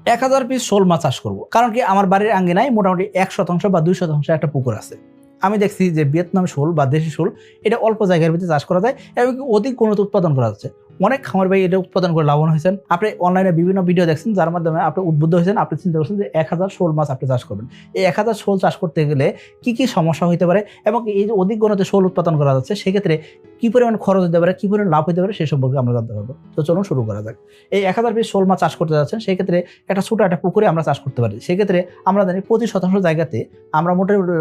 1000 piece শোল মাছ চাষ করব। কারণ কি আমার বাড়ির আঙ্গিনায় মোটামুটি 1% বা 2% একটা পুকুর আছে। আমি দেখছি যে ভিয়েতনাম শোল বা দেশি শোল এটা অল্প জায়গার ভিতরে চাষ করা যায় এবং অধিক উন্নত উৎপাদন করা যাচ্ছে। অনেক খামার ভাই এটা উৎপাদন করে লাভবান হয়েছেন। আপনি অনলাইনে বিভিন্ন ভিডিও দেখছেন যার মাধ্যমে আপনি উদ্বুদ্ধ হয়েছেন, আপনি চিন্তা করছেন যে 1000 শোল মাছ আপনি চাষ করবেন। এই 1000 শোল চাষ করতে গেলে কি কি সমস্যা হতে পারে এবং এই যে অধিক গণতে শোল উৎপাদন করা যাচ্ছে সেক্ষেত্রে কি পরিমাণ খরচ হতে পারে, কি পরিমাণ লাভ হতে পারে সে সম্পর্কে আমরা জানতে পারবো। তো চলুন শুরু করা যাক। এই 1000 পিস শোল মাছ চাষ করতে যাচ্ছেন সেক্ষেত্রে একটা ছোট একটা পুকুরে আমরা চাষ করতে পারি। সেক্ষেত্রে আমরা জানি প্রতি শতাংশ জায়গাতে আমরা মোটামুটি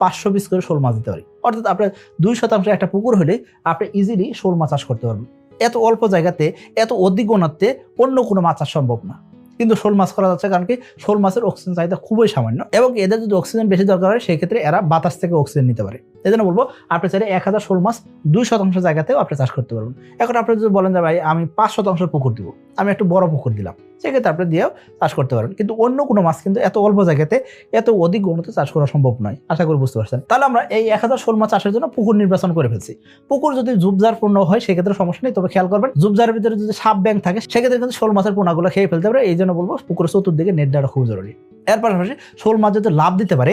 500 পিস করে শোল মাছ দিতে পারি। অর্থাৎ আপনার 2% একটা পুকুর হলে আপনি ইজিলি শোল মাছ চাষ করতে পারবেন। এত অল্প জায়গাতে এত অধিক ঘনত্বে অন্য কোনো মাছ চাষ সম্ভব না, কিন্তু শোল মাছ করা যাচ্ছে। কারণ কি শোল মাছের অক্সিজেন চাহিদা খুবই সামান্য এবং এদের যদি অক্সিজেন বেশি দরকার হয় সেক্ষেত্রে এরা বাতাস থেকে অক্সিজেন নিতে পারে। এই জন্য বলবো আপনি চাইলে 1000 শোল মাছ 2% জায়গাতেও আপনি চাষ করতে পারবেন। এখন আপনি যদি বলেন যে ভাই আমি 5% পুকুর দিব, আমি একটু বড় পুকুর দিলাম, সেক্ষেত্রে আপনি দিয়েও চাষ করতে পারেন। কিন্তু অন্য কোনো মাছ কিন্তু এত অল্প জায়গাতে এত অধিক ঘনত্বে চাষ করা সম্ভব নয়। আশা করি বুঝতে পারছেন। তাহলে আমরা এই 1000 শোল মাছ চাষের জন্য পুকুর নির্বাচন করে ফেলছি। পুকুর যদি ঝুপঝাড়পূর্ণ হয় সেক্ষেত্রে সমস্যা নেই, তবে খেয়াল করবেন ঝুপঝাড়ের ভিতরে যদি সাপ ব্যাং থাকে সেক্ষেত্রে কিন্তু শোল মাছের পোনাগুলো খেয়ে ফেলতে পারে। এই জন্য বলবো পুকুরের চতুর্দিকে নেট দেওয়াটা খুব জরুরি। এর পাশাপাশি শোল মাছ যদি লাভ দিতে পারে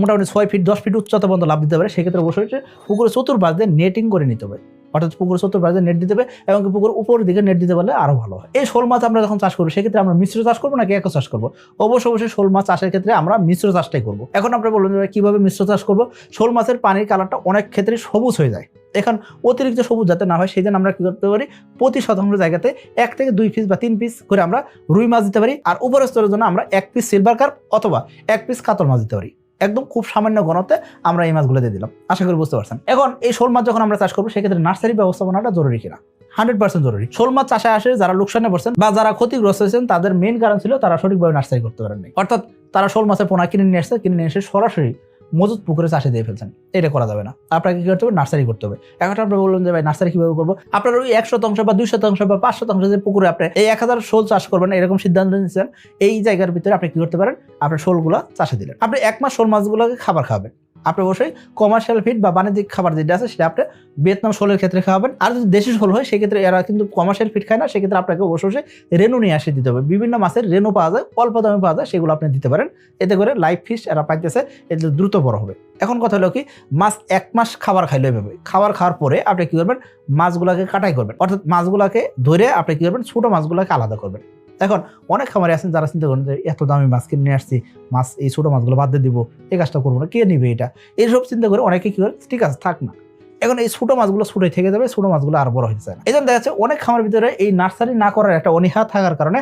মোটামুটি 6 ফিট 10 ফিট উচ্চতা পর্যন্ত লাভ দিতে পারে, সেক্ষেত্রে অবশ্যই পুকুরের চতুর্পাশ দিয়ে নেটিং করে নিতে হবে। অর্থাৎ পুকুরের চতুর্পাশ দিয়ে নেট দিতে হবে এবং পুকুর উপর দিকে নেট দিতে পারলে আরো ভালো হয়। এই শোল মাছ আমরা যখন চাষ করবো সেক্ষেত্রে আমরা মিশ্র চাষ করবো নাকি একক চাষ করবো? অবশ্যই শোল মাছ চাষের ক্ষেত্রে আমরা মিশ্র চাষটাই করবো। এখন আপনারা বলবেন কিভাবে মিশ্র চাষ করবো? শোল মাছের পানির কালারটা অনেক ক্ষেত্রে সবুজ হয়ে যায়। এখন অতিরিক্ত সবুজ যাতে না হয় সেই জন্য আমরা কি করতে পারি, প্রতি শতাংশ জায়গাতে 1 থেকে 2 পিস বা 3 পিস করে আমরা রুই মাছ দিতে পারি। আর উপরের স্তরের জন্য আমরা 1 পিস সিলভার কার্প অথবা 1 পিস কাতল মাছ দিতে পারি। একদম খুব সামান্য ঘনত্বে আমরা এই মাছগুলো দিয়ে দিলাম। আশা করি বুঝতে পারছেন। এখন এই শোল মাছ যখন আমরা চাষ করবো সেক্ষেত্রে নার্সারি ব্যবস্থাপনাটা জরুরি কিনা? 100% জরুরি। শোল মাছ চাষে আসে যারা লোকসানে পড়ছেন বা যারা ক্ষতিগ্রস্ত হয়েছেন তাদের মেইন কারণ ছিল তারা সঠিকভাবে নার্সারি করতে পারেননি। অর্থাৎ তারা শোল মাছের পোনা কিনে নিয়ে এসে সরাসরি মজুত পুকুরে চাষে দিয়ে ফেলছেন। এটা করা যাবে না। আপনাকে কি করতে হবে? নার্সারি করতে হবে। এখন আপনি বললেন যে ভাই নার্সারি কিভাবে করবো? আপনার ওই 1% বা 2% বা 5% যে পুকুরে আপনি এই 1000 শোল চাষ করবেন এরকম সিদ্ধান্ত নিচ্ছেন, এই জায়গার ভিতরে আপনি কি করতে পারেন, আপনার শোলগুলা চাষে দিলেন। আপনি 1 মাস শোল মাছগুলোকে খাবার খাবেন। আপনি অবশ্যই কমার্শিয়াল ফিড বা বাণিজ্যিক খাবার যেটা আছে সেটা আপনি ভিয়েতনাম শোলের ক্ষেত্রে খাওয়াবেন। আর যদি দেশি শোল হয় সেক্ষেত্রে এরা কিন্তু কমার্শিয়াল ফিড খায় না, সেক্ষেত্রে আপনাকে অবশ্যই রেনু নিয়ে আসে দিতে হবে। বিভিন্ন মাছের রেনু পাওয়া যায়, অল্প দামে পাওয়া যায়, সেগুলো আপনি দিতে পারেন। এতে করে লাইভ ফিশ এরা পাইতেছে, এতে দ্রুত বড় হবে। এখন কথা হলো কি, মাছ 1 মাস খাবার খাইলে এভাবে খাবার খাওয়ার পরে আপনি কি করবেন, মাছগুলোকে কাটাই করবেন। অর্থাৎ মাছগুলোকে ধরে আপনি কি করবেন, ছোট মাছগুলোকে আলাদা করবেন। এখন অনেক খামারে আছেন যারা চিন্তা করেন যে এত দামি মাছ কিনে নিয়ে আসছি, মাছ এই ছোট মাছগুলো বাদ দিয়ে দিব, এই কাজটা করবো না, কে নিবে এটা, এইসব চিন্তা করে অনেকে কি করে, ঠিক আছে থাক না। এখন এই ছোট মাছগুলো ছোটই থেকে যাবে, ছোট মাছগুলো আর বড় হতে চায় না। এই জন্য দেখা যাচ্ছে অনেক খামারের ভিতরে এই নার্সারি না করার একটা অনীহা থাকার কারণে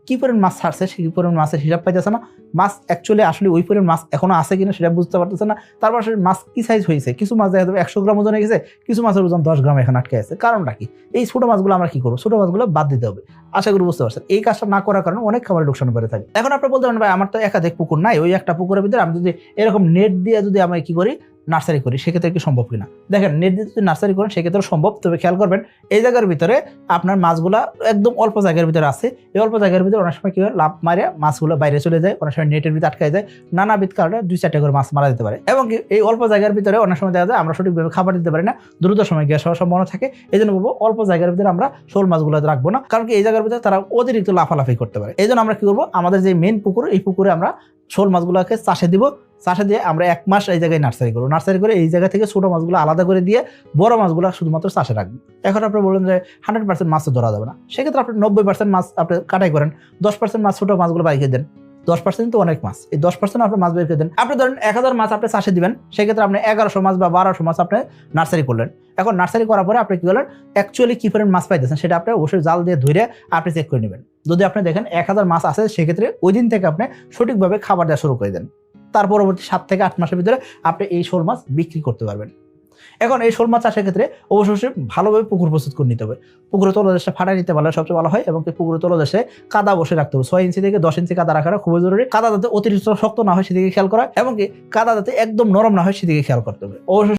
কি পরিমাণ মাছ ছাড়ছে সেই পরিমাণ মাছের হিসাব পাইতেছে না। মাছ অ্যাকচুয়ালি আসলে ওই পরিমাণ মাছ এখনো আছে কিনা সেটা বুঝতে পারতেছে না। তারপর আসলে মাছ কি সাইজ হয়েছে, কিছু মাছ দেখা যাবে 100 গ্রাম ওজনে গেছে, কিছু মাছের ওজন 10 গ্রাম এখন আটকে আছে। কারণটা কি? এই ছোট মাছগুলো আমরা কি করবো, ছোট মাছগুলো বাদ দিতে হবে। আশা করি বুঝতে পারছেন। এই কাজটা না করার কারণে অনেক খামারে লোকসান করে থাকে। এখন আপনি বলতে পারেন ভাই আমার তো একাধিক পুকুর নাই, ওই একটা পুকুরের ভিতরে আমি যদি এরকম নেট দিয়ে যদি আমি কি করি, নার্সারি করি, সেক্ষেত্রে কি সম্ভব কিনা? দেখেন নেট দিয়ে যদি নার্সারি করেন সেক্ষেত্রে সম্ভব। তবে খেয়াল করবেন এই জায়গার ভিতরে আপনার মাছগুলা একদম অল্প জায়গার ভিতরে আছে। এই অল্প জায়গার ভিতরে অনেক সময় কি হয়, লাভ মারে মাছগুলো বাইরে চলে যায়, অনেক সময় নেটের ভিতরে আটকায় যায়, নানাবিধ কারণে 2-4টা করে মাছ মারা যেতে পারে। এবং এই অল্প জায়গার ভিতরে অনেক সময় দেখা যায় আমরা সঠিকভাবে খাবার দিতে পারি না, দ্রুত সময় গ্যাস হওয়ার সম্ভাবনা থাকে। এই জন্য বলবো অল্প জায়গার ভিতরে আমরা শোল মাছগুলো রাখবো না, কারণ কি এই জায়গার ভিতরে তারা অতিরিক্ত লাফালাফি করতে পারে। এই জন্য আমরা কি করবো, আমাদের যে মেন পুকুর, এই পুকুরে আমরা শোল মাছগুলোকে চাষে দিব। চাষে দিয়ে আমরা 1 মাস এই জায়গায় নার্সারি করবো। নার্সারি করে এই জায়গা থেকে ছোট মাছগুলো আলাদা করে দিয়ে বড় মাছগুলো শুধুমাত্র চাষে রাখবো। এখন আপনি বললেন যে 100% মাছ তো ধরা যাবে না, সেক্ষেত্রে আপনি 90% মাছ আপনি কাটাই করেন, 10% মাছ ছোট মাছগুলো বাইকে দেন। 10% তো অনেক মাছ, এই 10% আপনি মাছ বের করে দেন। আপনি ধরেন 1000 মাছ আপনি চাষে দিবেন, সেক্ষেত্রে আপনি 1100 মাছ বা 1200 মাছ আপনি নার্সারি করলেন। এখন নার্সারি করার পরে আপনি কি করলেন, অ্যাকচুয়ালি কি পরিমাণ মাছ পাইতেছেন সেটা আপনি অবশ্যই জাল দিয়ে ধরে আপনি চেক করে নেবেন। যদি আপনি দেখেন 1000 মাছ আছে, সেক্ষেত্রে ওই দিন থেকে আপনি সঠিকভাবে খাবার দেওয়া শুরু করে দেন। তার পরবর্তী 7 থেকে 8 মাসের ভিতরে আপনি এই শোল মাছ বিক্রি করতে পারবেন। এখন এই শোল মাছ চাষের ক্ষেত্রে অবশ্যই ভালোভাবে পুকুর প্রস্তুত করে নিতে হবে। পুকুরের তলদেশটা ফাটাই নিতে পারলে সবচেয়ে ভালো হয় এবং পুকুরের তলদেশে কাদা বসে রাখতে হবে। 6 ইঞ্চি থেকে 10 ইঞ্চি কাদা রাখাটা খুবই জরুরি। কাদা যাতে অতিরিক্ত শক্ত না হয় সেদিকে খেয়াল করা এবং কি কাদা যাতে একদম নরম না হয় সেদিকে খেয়াল করতে হবে। অবশ্যই